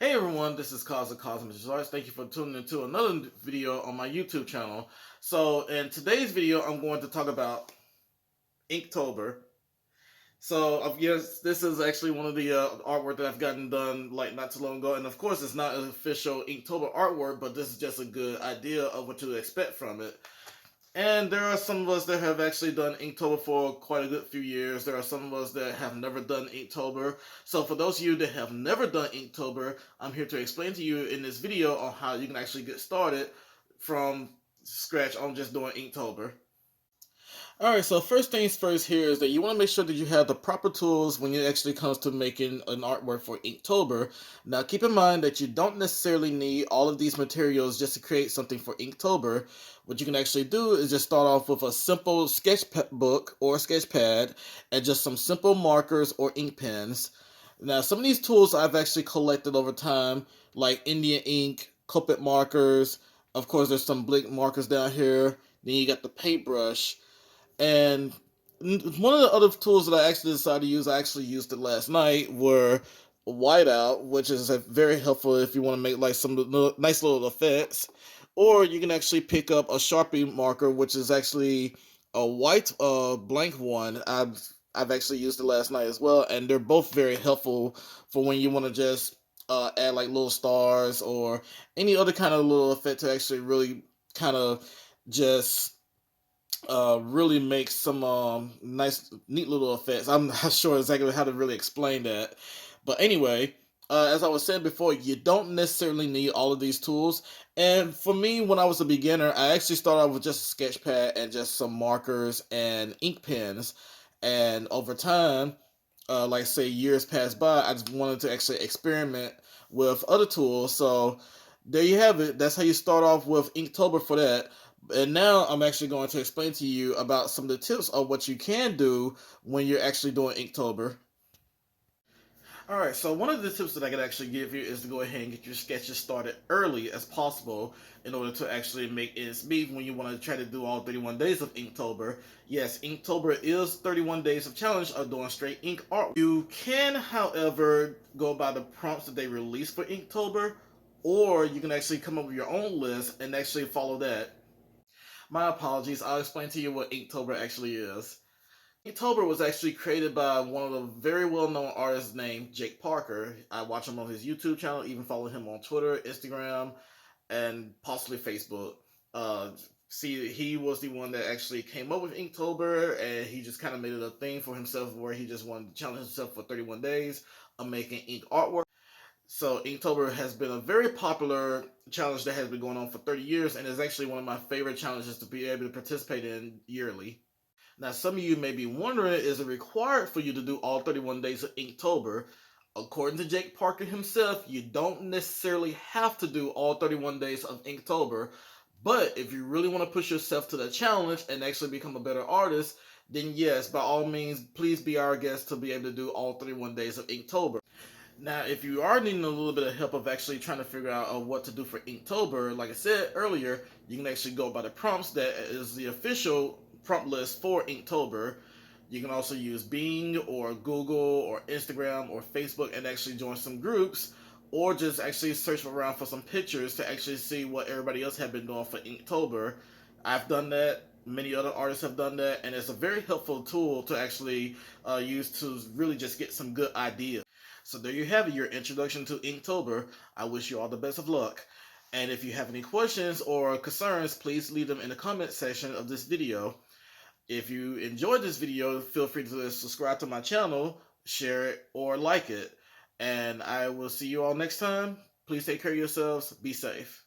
Hey everyone, this is Kaz of Kaz-Magic. Thank you for tuning into another video on my YouTube channel. So in today's video, I'm going to talk about Inktober. So yes, this is actually one of the artwork that I've gotten done like not too long ago. And of course, it's not an official Inktober artwork, but this is just a good idea of what to expect from it. And there are some of us that have actually done Inktober for quite a good few years. There are some of us that have never done Inktober. So for those of you that have never done Inktober, I'm here to explain to you in this video on how you can actually get started from scratch on just doing Inktober. Alright, so first things first here is that you want to make sure that you have the proper tools when it actually comes to making an artwork for Inktober. Now keep in mind that you don't necessarily need all of these materials just to create something for Inktober. What you can actually do is just start off with a simple sketch book or sketch pad and just some simple markers or ink pens. Now some of these tools I've actually collected over time, like Indian ink, Copic markers, of course there's some Blick markers down here, then you got the paintbrush. And one of the other tools that I actually decided to use, I actually used it last night, were whiteout, which is very helpful if you want to make like some nice little effects. Or you can actually pick up a Sharpie marker, which is actually a white blank one. I've actually used it last night as well, and they're both very helpful for when you want to just add like little stars or any other kind of little effect to actually really kind of just really make some nice, neat little effects. I'm not sure exactly how to really explain that. But anyway, as I was saying before, you don't necessarily need all of these tools. And for me, when I was a beginner, I actually started off with just a sketch pad and just some markers and ink pens. And over time, like say years passed by, I just wanted to actually experiment with other tools. So there you have it. That's how you start off with Inktober for that. And now I'm actually going to explain to you about some of the tips of what you can do when you're actually doing Inktober. Alright, so one of the tips that I can actually give you is to go ahead and get your sketches started early as possible in order to actually make ends meet when you want to try to do all 31 days of Inktober. Yes, Inktober is 31 days of challenge of doing straight ink art. You can, however, go by the prompts that they release for Inktober, or you can actually come up with your own list and actually follow that. My apologies, I'll explain to you what Inktober actually is. Inktober was actually created by one of the very well-known artists named Jake Parker. I watch him on his YouTube channel, even follow him on Twitter, Instagram, and possibly Facebook. Uh, See, he was the one that actually came up with Inktober, and he just kind of made it a thing for himself where he just wanted to challenge himself for 31 days of making ink artwork. So Inktober has been a very popular challenge that has been going on for 30 years, and is actually one of my favorite challenges to be able to participate in yearly. Now, some of you may be wondering, is it required for you to do all 31 days of Inktober? According to Jake Parker himself, you don't necessarily have to do all 31 days of Inktober, but if you really want to push yourself to the challenge and actually become a better artist, then yes, by all means, please be our guest to be able to do all 31 days of Inktober. Now, if you are needing a little bit of help of actually trying to figure out what to do for Inktober, like I said earlier, you can actually go by the prompts that is the official prompt list for Inktober. You can also use Bing or Google or Instagram or Facebook and actually join some groups, or just actually search around for some pictures to actually see what everybody else have been doing for Inktober. I've done that. Many other artists have done that, and it's a very helpful tool to actually use to really just get some good ideas. So there you have it, your introduction to Inktober. I wish you all the best of luck. And if you have any questions or concerns, please leave them in the comment section of this video. If you enjoyed this video, feel free to subscribe to my channel, share it, or like it. And I will see you all next time. Please take care of yourselves. Be safe.